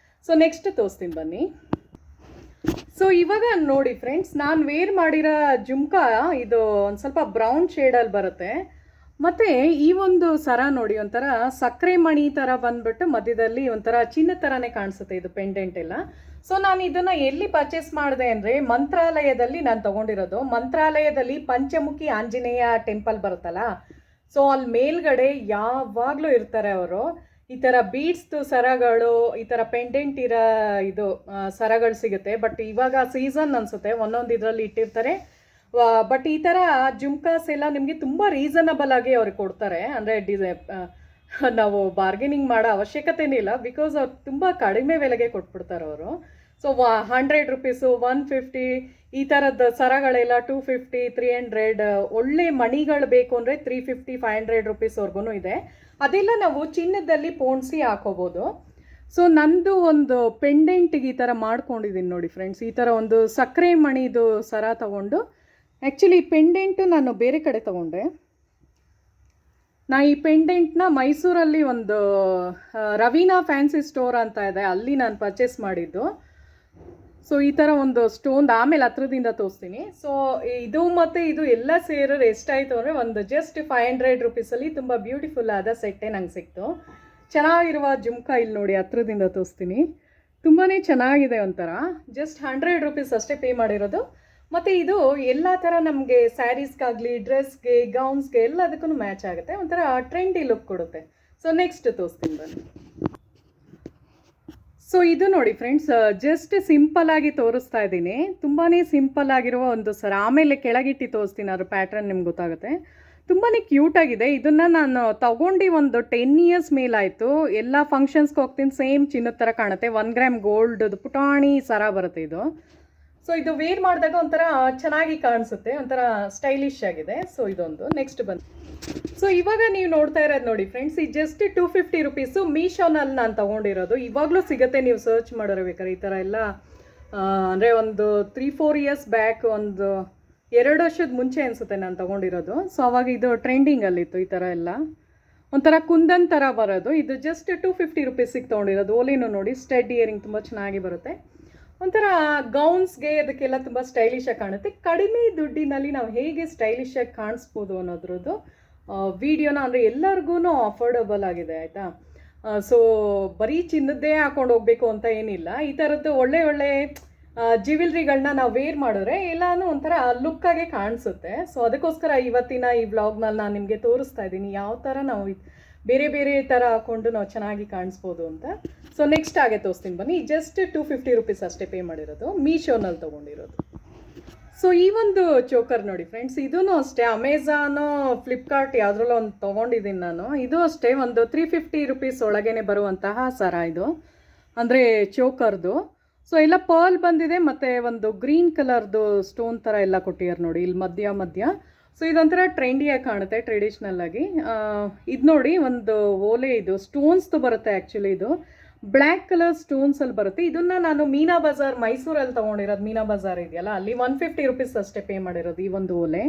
ಸೊ ನೆಕ್ಸ್ಟ್ ತೋರಿಸ್ತೀನಿ ಬನ್ನಿ. ಸೊ ಇವಾಗ ನೋಡಿ ಫ್ರೆಂಡ್ಸ್, ನಾನು ವೇರ್ ಮಾಡಿರೋ ಜುಮ್ಕಾ ಇದು ಒಂದು ಸ್ವಲ್ಪ ಬ್ರೌನ್ ಶೇಡಲ್ಲಿ ಬರುತ್ತೆ. ಮತ್ತು ಈ ಒಂದು ಸರ ನೋಡಿ, ಒಂಥರ ಸಕ್ಕರೆ ಮಣಿ ಥರ ಬಂದ್ಬಿಟ್ಟು ಮಧ್ಯದಲ್ಲಿ ಒಂಥರ ಚಿನ್ನ ಥರನೇ ಕಾಣಿಸುತ್ತೆ ಇದು ಪೆಂಡೆಂಟ್ ಎಲ್ಲ. ಸೊ ನಾನು ಇದನ್ನು ಎಲ್ಲಿ ಪರ್ಚೇಸ್ ಮಾಡಿದೆ ಅಂದರೆ ಮಂತ್ರಾಲಯದಲ್ಲಿ ನಾನು ತೊಗೊಂಡಿರೋದು. ಮಂತ್ರಾಲಯದಲ್ಲಿ ಪಂಚಮುಖಿ ಆಂಜನೇಯ ಟೆಂಪಲ್ ಬರುತ್ತಲ್ಲ, ಸೊ ಅಲ್ಲಿ ಮೇಲ್ಗಡೆ ಯಾವಾಗಲೂ ಇರ್ತಾರೆ ಅವರು. ಈ ಥರ ಬೀಡ್ಸ್ದು ಸರಗಳು, ಈ ಥರ ಪೆಂಡೆಂಟ್ ಇರೋ ಇದು ಸರಗಳು ಸಿಗುತ್ತೆ. ಬಟ್ ಇವಾಗ ಸೀಸನ್ ಅನಿಸುತ್ತೆ, ಒಂದೊಂದು ಇದರಲ್ಲಿ ಇಟ್ಟಿರ್ತಾರೆ. ಬಟ್ ಈ ಥರ ಜುಮ್ಕಾಸ್ ಎಲ್ಲ ನಿಮಗೆ ತುಂಬ ರೀಸನಬಲ್ ಆಗಿ ಅವ್ರಿಗೆ ಕೊಡ್ತಾರೆ. ಅಂದರೆ ನಾವು ಬಾರ್ಗೇನಿಂಗ್ ಮಾಡೋ ಅವಶ್ಯಕತೆನೇ ಇಲ್ಲ, ಬಿಕಾಸ್ ಅವ್ರು ತುಂಬ ಕಡಿಮೆ ಬೆಲೆಗೆ ಕೊಟ್ಬಿಡ್ತಾರೆ ಅವರು. ಸೊ 100 ರುಪೀಸು, 150 ಈ ಥರದ ಸರಗಳೆಲ್ಲ 250, 300. ಒಳ್ಳೆ ಮಣಿಗಳು ಬೇಕು ಅಂದರೆ 350, 500 ರುಪೀಸ್ವರೆಗೂ ಇದೆ. ಅದೆಲ್ಲ ನಾವು ಚಿನ್ನದಲ್ಲಿ ಪೋಣಿಸಿ ಹಾಕೋಬೋದು. ಸೊ ನಂದು ಒಂದು ಪೆಂಡೆಂಟಿಗೆ ಈ ಥರ ಮಾಡ್ಕೊಂಡಿದ್ದೀನಿ ನೋಡಿ ಫ್ರೆಂಡ್ಸ್. ಈ ಥರ ಒಂದು ಸಕ್ಕರೆ ಮಣಿದು ಸರ ತಗೊಂಡು, ಆ್ಯಕ್ಚುಲಿ ಈ ಪೆಂಡೆಂಟು ನಾನು ಬೇರೆ ಕಡೆ ತೊಗೊಂಡೆ. ಈ ಪೆಂಡೆಂಟ್ನ ಮೈಸೂರಲ್ಲಿ ಒಂದು ರವೀನಾ ಫ್ಯಾನ್ಸಿ ಸ್ಟೋರ್ ಅಂತ ಇದೆ, ಅಲ್ಲಿ ನಾನು ಪರ್ಚೇಸ್ ಮಾಡಿದ್ದು. ಸೊ ಈ ಥರ ಒಂದು ಸ್ಟೋನ್ ಆಮೇಲೆ ಹತ್ರದಿಂದ ತೋರಿಸ್ತೀನಿ. ಸೊ ಇದು ಮತ್ತು ಇದು ಎಲ್ಲ ಸೇರಿದ್ರೆ ಎಷ್ಟಾಯಿತು ಅಂದರೆ ಒಂದು ಜಸ್ಟ್ 500 ರುಪೀಸಲ್ಲಿ ತುಂಬ ಬ್ಯೂಟಿಫುಲ್ ಆದ ಸೆಟ್ಟೆ ನಂಗೆ ಸಿಕ್ತು. ಚೆನ್ನಾಗಿರುವ ಜುಮ್ಕಾ ಇಲ್ಲಿ ನೋಡಿ ಹತ್ರದಿಂದ ತೋರಿಸ್ತೀನಿ. ತುಂಬಾ ಚೆನ್ನಾಗಿದೆ, ಒಂಥರ ಜಸ್ಟ್ 100 ರುಪೀಸ್ ಅಷ್ಟೇ ಪೇ ಮಾಡಿರೋದು. ಮತ್ತು ಇದು ಎಲ್ಲ ಥರ ನಮಗೆ ಸ್ಯಾರೀಸ್ಗಾಗಲಿ, ಡ್ರೆಸ್ಗೆ, ಗೌನ್ಸ್ಗೆ ಎಲ್ಲದಕ್ಕೂ ಮ್ಯಾಚ್ ಆಗುತ್ತೆ, ಒಂಥರ ಟ್ರೆಂಡಿ ಲುಕ್ ಕೊಡುತ್ತೆ. ಸೊ ನೆಕ್ಸ್ಟ್ ತೋರಿಸ್ತೀನಿ ಬನ್ನಿ. ಸೊ ಇದು ನೋಡಿ ಫ್ರೆಂಡ್ಸ್, ಜಸ್ಟ್ ಸಿಂಪಲ್ಲಾಗಿ ತೋರಿಸ್ತಾ ಇದ್ದೀನಿ. ತುಂಬಾ ಸಿಂಪಲ್ ಆಗಿರುವ ಒಂದು ಸರ. ಆಮೇಲೆ ಕೆಳಗಿಟ್ಟು ತೋರಿಸ್ತೀನಿ, ಅದ್ರ ಪ್ಯಾಟ್ರನ್ ನಿಮ್ಗೆ ಗೊತ್ತಾಗುತ್ತೆ. ತುಂಬಾ ಕ್ಯೂಟಾಗಿದೆ. ಇದನ್ನು ನಾನು ತಗೊಂಡು ಒಂದು 10 ಇಯರ್ಸ್ ಮೇಲಾಯಿತು. ಎಲ್ಲ ಫಂಕ್ಷನ್ಸ್ಗೆ ಹೋಗ್ತೀನಿ, ಸೇಮ್ ಚಿನ್ನದ ಥರ ಕಾಣುತ್ತೆ. 1 ಗ್ರಾಮ್ ಗೋಲ್ಡ್ದು ಪುಟಾಣಿ ಸರ ಬರುತ್ತೆ ಇದು. ಸೊ ಇದು ವೇರ್ ಮಾಡಿದಾಗ ಒಂಥರ ಚೆನ್ನಾಗಿ ಕಾಣಿಸುತ್ತೆ, ಒಂಥರ ಸ್ಟೈಲಿಶ್ ಆಗಿದೆ. ಸೊ ಇದೊಂದು. ನೆಕ್ಸ್ಟ್ ಬಂದು, ಸೊ ಇವಾಗ ನೀವು ನೋಡ್ತಾ ಇರೋದು ನೋಡಿ ಫ್ರೆಂಡ್ಸ್, ಈ ಜಸ್ಟ್ 250 ರುಪೀಸು ಮೀಶೋನಲ್ಲಿ ನಾನು ತೊಗೊಂಡಿರೋದು. ಇವಾಗಲೂ ಸಿಗುತ್ತೆ, ನೀವು ಸರ್ಚ್ ಮಾಡಿರ್ಬೇಕಾರೆ. ಈ ಥರ ಎಲ್ಲ ಅಂದರೆ ಒಂದು 3-4 ಇಯರ್ಸ್ ಬ್ಯಾಕ್, ಒಂದು 2 ವರ್ಷದ ಮುಂಚೆ ಅನಿಸುತ್ತೆ ನಾನು ತೊಗೊಂಡಿರೋದು. ಸೊ ಅವಾಗ ಇದು ಟ್ರೆಂಡಿಂಗಲ್ಲಿತ್ತು ಈ ಥರ ಎಲ್ಲ. ಒಂಥರ ಕುಂದನ್ ಥರ ಬರೋದು. ಇದು ಜಸ್ಟ್ 250 ರುಪೀಸಿಗೆ ತೊಗೊಂಡಿರೋದು. ಓಲಿನೂ ನೋಡಿ ಸ್ಟಡ್ ಇಯರಿಂಗ್ ತುಂಬ ಚೆನ್ನಾಗಿ ಬರುತ್ತೆ. ಒಂಥರ ಗೌನ್ಸ್ಗೆ ಅದಕ್ಕೆಲ್ಲ ತುಂಬ ಸ್ಟೈಲಿಶಾಗಿ ಕಾಣುತ್ತೆ. ಕಡಿಮೆ ದುಡ್ಡಿನಲ್ಲಿ ನಾವು ಹೇಗೆ ಸ್ಟೈಲಿಶಾಗಿ ಕಾಣಿಸ್ಬೋದು ಅನ್ನೋದ್ರದ್ದು ವಿಡಿಯೋನ, ಅಂದರೆ ಎಲ್ಲರಿಗೂ ಅಫೋರ್ಡಬಲ್ ಆಗಿದೆ, ಆಯಿತಾ. ಸೊ ಬರೀ ಚಿನ್ನದ್ದೇ ಹಾಕೊಂಡು ಹೋಗಬೇಕು ಅಂತ ಏನಿಲ್ಲ. ಈ ಥರದ್ದು ಒಳ್ಳೆ ಒಳ್ಳೆ ಜ್ಯುವೆಲ್ರಿಗಳನ್ನ ನಾವು ವೇರ್ ಮಾಡಿದ್ರೆ ಎಲ್ಲನೂ ಒಂಥರ ಲುಕ್ಕಾಗೆ ಕಾಣಿಸುತ್ತೆ. ಸೊ ಅದಕ್ಕೋಸ್ಕರ ಇವತ್ತಿನ ಈ ವ್ಲಾಗ್ನಲ್ಲಿ ನಾನು ನಿಮಗೆ ತೋರಿಸ್ತಾ ಇದ್ದೀನಿ ಯಾವ ಥರ ನಾವು ಬೇರೆ ಬೇರೆ ಥರ ಹಾಕ್ಕೊಂಡು ನಾವು ಚೆನ್ನಾಗಿ ಕಾಣಿಸ್ಬೋದು ಅಂತ. ಸೊ ನೆಕ್ಸ್ಟ್ ಹಾಗೆ ತೋರಿಸ್ತೀನಿ ಬನ್ನಿ. ಜಸ್ಟ್ 250 ರುಪೀಸ್ ಅಷ್ಟೇ ಪೇ ಮಾಡಿರೋದು, ಮೀಶೋನಲ್ಲಿ ತೊಗೊಂಡಿರೋದು. ಸೊ ಈ ಒಂದು ಚೋಕರ್ ನೋಡಿ ಫ್ರೆಂಡ್ಸ್, ಇದೂ ಅಷ್ಟೇ ಅಮೆಝಾನು, ಫ್ಲಿಪ್ಕಾರ್ಟ್ ಯಾವುದ್ರಲ್ಲೂ ಒಂದು ತೊಗೊಂಡಿದ್ದೀನಿ ನಾನು. ಇದು ಅಷ್ಟೇ ಒಂದು 350 ರುಪೀಸ್ ಒಳಗೇ ಬರುವಂತಹ ಸರ ಇದು, ಅಂದರೆ ಚೋಕರ್ದು. ಸೊ ಎಲ್ಲ ಪರ್ಲ್ ಬಂದಿದೆ, ಮತ್ತು ಒಂದು ಗ್ರೀನ್ ಕಲರ್ದು ಸ್ಟೋನ್ ಥರ ಎಲ್ಲ ಕೊಟ್ಟಿದ್ದಾರೆ ನೋಡಿ ಇಲ್ಲಿ ಮಧ್ಯ. ಸೊ ಇದೊಂಥರ ಟ್ರೆಂಡಿಯಾಗಿ ಕಾಣುತ್ತೆ, ಟ್ರೆಡಿಷ್ನಲ್ ಆಗಿ. ಇದು ನೋಡಿ ಒಂದು ಓಲೆ, ಇದು ಸ್ಟೋನ್ಸ್ದು ಬರುತ್ತೆ. ಆ್ಯಕ್ಚುಲಿ ಇದು ಬ್ಲ್ಯಾಕ್ ಕಲರ್ ಸ್ಟೋನ್ಸಲ್ಲಿ ಬರುತ್ತೆ. ಇದನ್ನು ನಾನು ಮೀನಾ ಬಜಾರ್ ಮೈಸೂರಲ್ಲಿ ತೊಗೊಂಡಿರೋದು. ಮೀನಾ ಬಜಾರ್ ಇದೆಯಲ್ಲ, ಅಲ್ಲಿ 150 ರುಪೀಸ್ ಅಷ್ಟೇ ಪೇ ಮಾಡಿರೋದು ಈ ಒಂದು ಓಲೆ.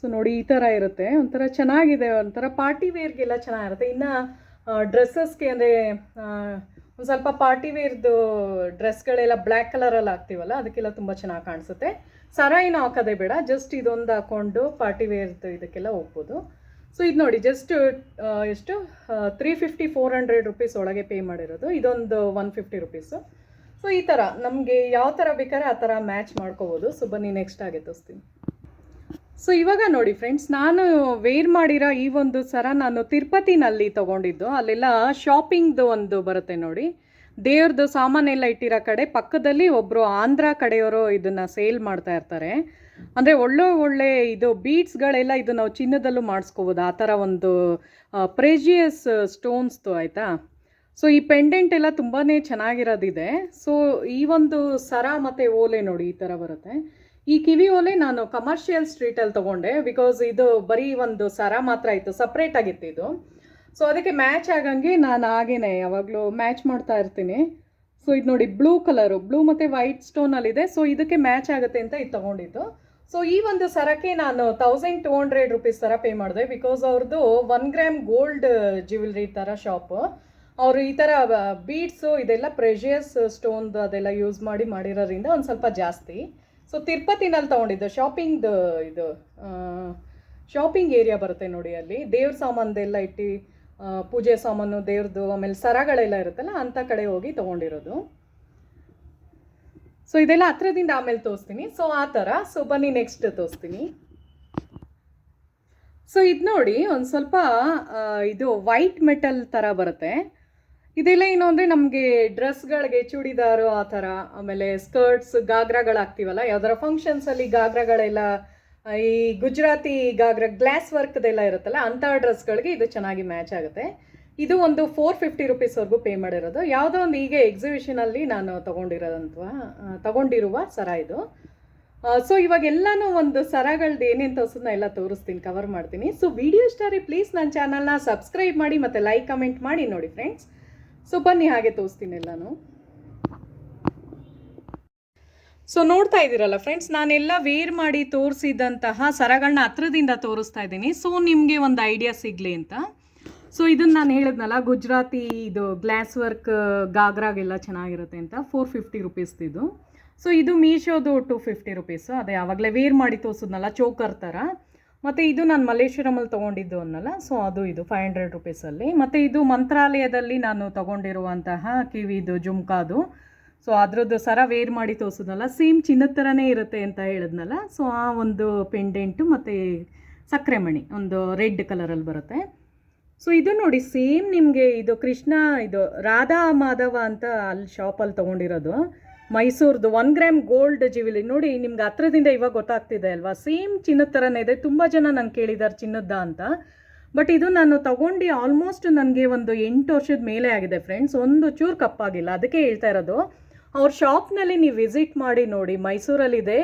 ಸೊ ನೋಡಿ ಈ ಥರ ಇರುತ್ತೆ, ಒಂಥರ ಚೆನ್ನಾಗಿದೆ, ಒಂಥರ ಪಾರ್ಟಿ ವೇರ್ಗೆಲ್ಲ ಚೆನ್ನಾಗಿರುತ್ತೆ. ಇನ್ನು ಡ್ರೆಸ್ಸಸ್ಗೆ ಅಂದರೆ ಒಂದು ಸ್ವಲ್ಪ ಪಾರ್ಟಿ ವೇರ್ದು ಡ್ರೆಸ್ಗಳೆಲ್ಲ ಬ್ಲ್ಯಾಕ್ ಕಲರಲ್ಲಿ ಹಾಕ್ತೀವಲ್ಲ, ಅದಕ್ಕೆಲ್ಲ ತುಂಬ ಚೆನ್ನಾಗಿ ಕಾಣಿಸುತ್ತೆ. ಸರ ಏನು ಹಾಕೋದೇ ಬೇಡ, ಜಸ್ಟ್ ಇದೊಂದು ಹಾಕ್ಕೊಂಡು ಪಾರ್ಟಿ ವೇರ್ದು ಇದಕ್ಕೆಲ್ಲ ಹೋಗ್ಬೋದು. ಸೊ ಇದು ನೋಡಿ ಜಸ್ಟ್ ಎಷ್ಟು 350-400 ರುಪೀಸ್ ಒಳಗೆ ಪೇ ಮಾಡಿರೋದು. ಇದೊಂದು 150 ರುಪೀಸು. ಸೊ ಈ ಥರ ನಮಗೆ ಯಾವ ಥರ ಬೇಕಾದ್ರೆ ಆ ಥರ ಮ್ಯಾಚ್ ಮಾಡ್ಕೋಬೋದು. ಸೊ ಬನ್ನಿ ನೆಕ್ಸ್ಟ್ ಆಗಿ ತೋರಿಸ್ತೀನಿ. ಸೊ ಇವಾಗ ನೋಡಿ ಫ್ರೆಂಡ್ಸ್, ನಾನು ವೇರ್ ಮಾಡಿರೋ ಈ ಒಂದು ಸರ ನಾನು ತಿರುಪತಿನಲ್ಲಿ ತೊಗೊಂಡಿದ್ದು. ಅಲ್ಲೆಲ್ಲ ಶಾಪಿಂಗ್ದು ಒಂದು ಬರುತ್ತೆ ನೋಡಿ, ದೇವ್ರದ್ದು ಸಾಮಾನೆಲ್ಲ ಇಟ್ಟಿರೋ ಕಡೆ ಪಕ್ಕದಲ್ಲಿ ಒಬ್ಬರು ಆಂಧ್ರ ಕಡೆಯವರು ಇದನ್ನು ಸೇಲ್ ಮಾಡ್ತಾ ಇರ್ತಾರೆ. ಅಂದರೆ ಒಳ್ಳೆ ಇದು ಬೀಡ್ಸ್ಗಳೆಲ್ಲ ಇದು ನಾವು ಚಿನ್ನದಲ್ಲೂ ಮಾಡಿಸ್ಕೋಬೋದು, ಆ ಥರ ಒಂದು ಪ್ರೆಜಿಯಸ್ ಸ್ಟೋನ್ಸ್ದು, ಆಯಿತಾ. ಸೊ ಈ ಪೆಂಡೆಂಟ್ ಎಲ್ಲ ತುಂಬಾ ಚೆನ್ನಾಗಿರೋದಿದೆ. ಸೊ ಈ ಒಂದು ಸರ ಮತ್ತು ಓಲೆ ನೋಡಿ ಈ ಥರ ಬರುತ್ತೆ. ಈ ಕಿವಿ ಓಲೆ ನಾನು ಕಮರ್ಷಿಯಲ್ ಸ್ಟ್ರೀಟಲ್ಲಿ ತೊಗೊಂಡೆ, ಬಿಕಾಸ್ ಇದು ಬರೀ ಒಂದು ಸರ ಮಾತ್ರ ಇತ್ತು, ಸಪ್ರೇಟ್ ಆಗಿತ್ತು ಇದು. ಸೊ ಅದಕ್ಕೆ ಮ್ಯಾಚ್ ಆಗಂಗೆ ನಾನು ಹಾಗೇನೆ ಯಾವಾಗಲೂ ಮ್ಯಾಚ್ ಮಾಡ್ತಾ ಇರ್ತೀನಿ. ಸೊ ಇದು ನೋಡಿ ಬ್ಲೂ ಕಲರು, ಬ್ಲೂ ಮತ್ತು ವೈಟ್ ಸ್ಟೋನಲ್ಲಿದೆ. ಸೊ ಇದಕ್ಕೆ ಮ್ಯಾಚ್ ಆಗುತ್ತೆ ಅಂತ ಇದು ತೊಗೊಂಡಿದ್ದು. ಸೊ ಈ ಒಂದು ಸರಕ್ಕೆ ನಾನು 1200 ರುಪೀಸ್ ಥರ ಪೇ ಮಾಡಿದೆ, ಬಿಕಾಸ್ ಅವ್ರದ್ದು 1 ಗ್ರಾಮ್ ಗೋಲ್ಡ್ ಜ್ಯುವೆಲ್ರಿ ಥರ ಶಾಪು. ಅವರು ಈ ಥರ ಬೀಡ್ಸು ಇದೆಲ್ಲ ಪ್ರೆಷಿಯಸ್ ಸ್ಟೋನ್ದು ಅದೆಲ್ಲ ಯೂಸ್ ಮಾಡಿರೋದ್ರಿಂದ ಒಂದು ಸ್ವಲ್ಪ ಜಾಸ್ತಿ. ಸೊ ತಿರುಪತಿನಲ್ಲಿ ತೊಗೊಂಡಿದ್ದು. ಶಾಪಿಂಗ್ದು ಇದು ಶಾಪಿಂಗ್ ಏರಿಯಾ ಬರುತ್ತೆ ನೋಡಿ, ಅಲ್ಲಿ ದೇವ್ರ ಸಾಮಾನ್ದೆಲ್ಲ ಇಟ್ಟು ಪೂಜೆ ಸಾಮಾನು ದೇವ್ರದ್ದು, ಆಮೇಲೆ ಸರಗಳೆಲ್ಲ ಇರುತ್ತಲ್ಲ ಅಂಥ ಕಡೆ ಹೋಗಿ ತೊಗೊಂಡಿರೋದು. ಸೊ ಇದೆಲ್ಲ ಹತ್ರದಿಂದ ಆಮೇಲೆ ತೋರಿಸ್ತೀನಿ. ಸೊ ಆ ಥರ. ಸೊ ಬನ್ನಿ ನೆಕ್ಸ್ಟ್ ತೋರಿಸ್ತೀನಿ. ಸೊ ಇದು ನೋಡಿ ಒಂದು ಸ್ವಲ್ಪ ಇದು ವೈಟ್ ಮೆಟಲ್ ಥರ ಬರುತ್ತೆ. ಇದೆಲ್ಲ ಏನು ಅಂದರೆ ನಮಗೆ ಡ್ರೆಸ್ಗಳಿಗೆ ಚೂಡಿದಾರು ಆ ಥರ, ಆಮೇಲೆ ಸ್ಕರ್ಟ್ಸ್, ಗಾಗ್ರಾಗಳು ಹಾಕ್ತೀವಲ್ಲ ಯಾವ್ದಾರ ಫಂಕ್ಷನ್ಸಲ್ಲಿ, ಗಾಗ್ರಾಗಳೆಲ್ಲ ಈ ಗುಜರಾತಿ ಗಾಗ್ರಾ ಗ್ಲಾಸ್ ವರ್ಕ್ದೆಲ್ಲ ಇರುತ್ತಲ್ಲ ಅಂಥ ಡ್ರೆಸ್ಗಳಿಗೆ ಇದು ಚೆನ್ನಾಗಿ ಮ್ಯಾಚ್ ಆಗುತ್ತೆ. ಇದು ಒಂದು 450 ರುಪೀಸ್ವರೆಗೂ ಪೇ ಮಾಡಿರೋದು. ಯಾವುದೋ ಒಂದು ಈಗ ಎಕ್ಸಿಬಿಷನಲ್ಲಿ ನಾನು ತಗೊಂಡಿರುವ ಸರ ಇದು. ಸೊ ಇವಾಗೆಲ್ಲನೂ ಒಂದು ಸರಗಳದ್ದು ಏನೇನು ತೋರಿಸೋದನ್ನ ಎಲ್ಲ ತೋರಿಸ್ತೀನಿ, ಕವರ್ ಮಾಡ್ತೀನಿ. ಸೊ ವಿಡಿಯೋ ಇಷ್ಟ ರೀ ಪ್ಲೀಸ್ ನನ್ನ ಚಾನಲ್ನ ಸಬ್ಸ್ಕ್ರೈಬ್ ಮಾಡಿ ಮತ್ತು ಲೈಕ್ ಕಮೆಂಟ್ ಮಾಡಿ ನೋಡಿ ಫ್ರೆಂಡ್ಸ್. ಸೊ ಬನ್ನಿ ಹಾಗೆ ತೋರಿಸ್ತೀನಿ ಎಲ್ಲಾನು. ಸೊ ನೋಡ್ತಾ ಇದ್ದೀರಲ್ಲ ಫ್ರೆಂಡ್ಸ್, ನಾನೆಲ್ಲ ವೇರ್ ಮಾಡಿ ತೋರಿಸಿದಂತಹ ಸರಗಳನ್ನ ಹತ್ರದಿಂದ ತೋರಿಸ್ತಾ ಇದ್ದೀನಿ. ಸೊ ನಿಮಗೆ ಒಂದು ಐಡಿಯಾ ಸಿಗಲಿ ಅಂತ. ಸೊ ಇದನ್ನು ನಾನು ಹೇಳಿದ್ನಲ್ಲ, ಗುಜರಾತಿ ಇದು ಗ್ಲಾಸ್ ವರ್ಕ್ ಗಾಗ್ರಾಗೆಲ್ಲ ಚೆನ್ನಾಗಿರುತ್ತೆ ಅಂತ, 450 ರುಪೀಸ್ದು ಇದು. ಸೊ ಇದು ಮೀಶೋದು 250 ರುಪೀಸು. ಅದೇ ಆವಾಗಲೇ ವೇರ್ ಮಾಡಿ ತೋರಿಸಿದ್ನಲ್ಲ, ಚೋಕರ್ ಥರ. ಮತ್ತು ಇದು ನಾನು ಮಲ್ಲೇಶ್ವರಮಲ್ಲಿ ತೊಗೊಂಡಿದ್ದು ಅನ್ನಲ್ಲ, ಸೊ ಅದು ಇದು 500 ರುಪೀಸಲ್ಲಿ. ಮತ್ತು ಇದು ಮಂತ್ರಾಲಯದಲ್ಲಿ ನಾನು ತೊಗೊಂಡಿರುವಂತಹ ಕಿವಿದು ಜುಮ್ಕಾದು. ಸೊ ಅದರದ್ದು ಸರ ವೇರ್ ಮಾಡಿ ತೋರಿಸಿದ್ನಲ್ಲ, ಸೇಮ್ ಚಿನ್ನದ ಥರನೇ ಇರುತ್ತೆ ಅಂತ ಹೇಳಿದ್ನಲ್ಲ. ಸೊ ಆ ಒಂದು ಪೆಂಡೆಂಟು ಮತ್ತು ಸಕ್ಕರೆ ಮಣಿ ಒಂದು ರೆಡ್ ಕಲರಲ್ಲಿ ಬರುತ್ತೆ. ಸೊ ಇದು ನೋಡಿ, ಸೇಮ್ ನಿಮಗೆ ಇದು ಕೃಷ್ಣ ಇದು ರಾಧಾ ಮಾಧವ ಅಂತ ಅಲ್ಲಿ ಶಾಪಲ್ಲಿ ತೊಗೊಂಡಿರೋದು, ಮೈಸೂರ್ದು 1 ಗ್ರಾಮ್ ಗೋಲ್ಡ್ ಜ್ಯುವೆಲರಿ. ನೋಡಿ ನಿಮ್ಗೆ ಹತ್ರದಿಂದ ಇವಾಗ ಗೊತ್ತಾಗ್ತಿದೆ ಅಲ್ವಾ, ಸೇಮ್ ಚಿನ್ನದ ಥರನೇ ಇದೆ. ತುಂಬ ಜನ ನಂಗೆ ಕೇಳಿದ್ದಾರೆ ಚಿನ್ನದ ಅಂತ. ಬಟ್ ಇದು ನಾನು ತೊಗೊಂಡು ಆಲ್ಮೋಸ್ಟ್ ನನಗೆ ಒಂದು 8 ವರ್ಷದ ಮೇಲೆ ಆಗಿದೆ ಫ್ರೆಂಡ್ಸ್, ಒಂದು ಚೂರು ಕಪ್ಪಾಗಿಲ್ಲ. ಅದಕ್ಕೆ ಹೇಳ್ತಾ ಇರೋದು, ಅವ್ರ ಶಾಪ್ನಲ್ಲಿ ನೀವು ವಿಸಿಟ್ ಮಾಡಿ ನೋಡಿ, ಮೈಸೂರಲ್ಲಿದೆ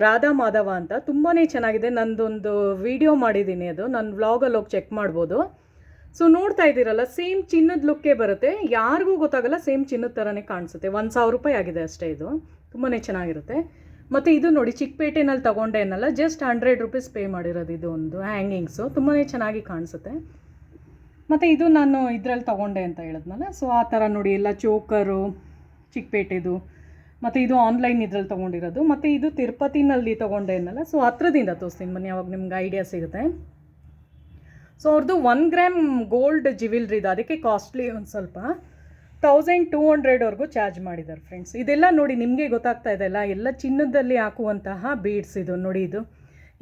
ರಾಧಾ ಮಾಧವ ಅಂತ, ತುಂಬಾ ಚೆನ್ನಾಗಿದೆ. ನಂದೊಂದು ವಿಡಿಯೋ ಮಾಡಿದ್ದೀನಿ, ಅದು ನನ್ನ ವ್ಲಾಗಲ್ಲಿ ಹೋಗಿ ಚೆಕ್ ಮಾಡ್ಬೋದು. ಸೊ ನೋಡ್ತಾ ಇದ್ದೀರಲ್ಲ, ಸೇಮ್ ಚಿನ್ನದ ಲುಕ್ಕೇ ಬರುತ್ತೆ, ಯಾರಿಗೂ ಗೊತ್ತಾಗಲ್ಲ, ಸೇಮ್ ಚಿನ್ನದ ಥರನೇ ಕಾಣಿಸುತ್ತೆ. 1000 ರೂಪಾಯಿ ಆಗಿದೆ ಅಷ್ಟೇ. ಇದು ತುಂಬಾ ಚೆನ್ನಾಗಿರುತ್ತೆ. ಮತ್ತು ಇದು ನೋಡಿ, ಚಿಕ್ಕಪೇಟೆನಲ್ಲಿ ತೊಗೊಂಡೆ ಅನ್ನಲ್ಲ, ಜಸ್ಟ್ 100 ರುಪೀಸ್ ಪೇ ಮಾಡಿರೋದು. ಇದು ಒಂದು ಹ್ಯಾಂಗಿಂಗ್ಸು ತುಂಬಾ ಚೆನ್ನಾಗಿ ಕಾಣಿಸುತ್ತೆ. ಮತ್ತು ಇದು ನಾನು ಇದರಲ್ಲಿ ತೊಗೊಂಡೆ ಅಂತ ಹೇಳಿದ್ನಲ್ಲ, ಸೊ ಆ ಥರ ನೋಡಿ ಎಲ್ಲ ಚೋಕರು ಚಿಕ್ಕಪೇಟೆದು. ಮತ್ತು ಇದು ಆನ್ಲೈನ್ ಇದ್ರಲ್ಲಿ ತೊಗೊಂಡಿರೋದು. ಮತ್ತು ಇದು ತಿರುಪತಿನಲ್ಲಿ ತೊಗೊಂಡೆ ಅನ್ನಲ್ಲ, ಸೊ ಹತ್ರದಿಂದ ತೋರಿಸ್ತೀನಿ ಬನ್ನಿ, ಅವಾಗ ನಿಮ್ಗೆ ಐಡಿಯಾ ಸಿಗುತ್ತೆ. ಸೊ ಅವ್ರದ್ದು 1 ಗ್ರಾಮ್ ಗೋಲ್ಡ್ ಜ್ಯುವೆಲ್ರಿದು, ಅದಕ್ಕೆ ಕಾಸ್ಟ್ಲಿ ಒಂದು ಸ್ವಲ್ಪ 1200ವರೆಗೂ ಚಾರ್ಜ್ ಮಾಡಿದ್ದಾರೆ ಫ್ರೆಂಡ್ಸ್. ಇದೆಲ್ಲ ನೋಡಿ ನಿಮಗೆ ಗೊತ್ತಾಗ್ತಾ ಇದೆಯಲ್ಲ, ಎಲ್ಲ ಚಿನ್ನದಲ್ಲಿ ಹಾಕುವಂತಹ ಬೀಡ್ಸ್ ಇದು ನೋಡಿ. ಇದು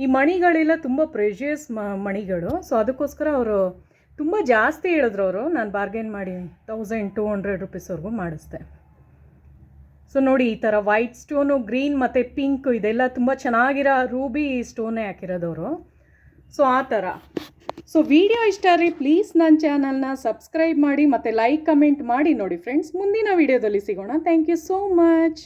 ಈ ಮಣಿಗಳೆಲ್ಲ ತುಂಬ ಪ್ರೆಷಿಯಸ್ ಮಣಿಗಳು. ಸೊ ಅದಕ್ಕೋಸ್ಕರ ಅವರು ತುಂಬ ಜಾಸ್ತಿ ಹೇಳಿದ್ರು ಅವರು. ನಾನು ಬಾರ್ಗೇನ್ ಮಾಡಿ 1200 ರುಪೀಸ್ವರೆಗೂ ಮಾಡಿಸ್ದೆ. ಸೊ ನೋಡಿ, ಈ ಥರ ವೈಟ್ ಸ್ಟೋನು, ಗ್ರೀನ್ ಮತ್ತು ಪಿಂಕ್ ಇದೆಲ್ಲ ತುಂಬ ಚೆನ್ನಾಗಿರೋ ರೂಬಿ ಸ್ಟೋನೇ ಹಾಕಿರೋದವರು. ಸೊ ಆ ಥರ. ಸೊ ವಿಡಿಯೋ ಇಷ್ಟ ರೀ, ಪ್ಲೀಸ್ ನನ್ನ ಚಾನಲ್ನ ಸಬ್ಸ್ಕ್ರೈಬ್ ಮಾಡಿ ಮತ್ತು ಲೈಕ್ ಕಮೆಂಟ್ ಮಾಡಿ ನೋಡಿ ಫ್ರೆಂಡ್ಸ್. ಮುಂದಿನ ವಿಡಿಯೋದಲ್ಲಿ ಸಿಗೋಣ. Thank you so much.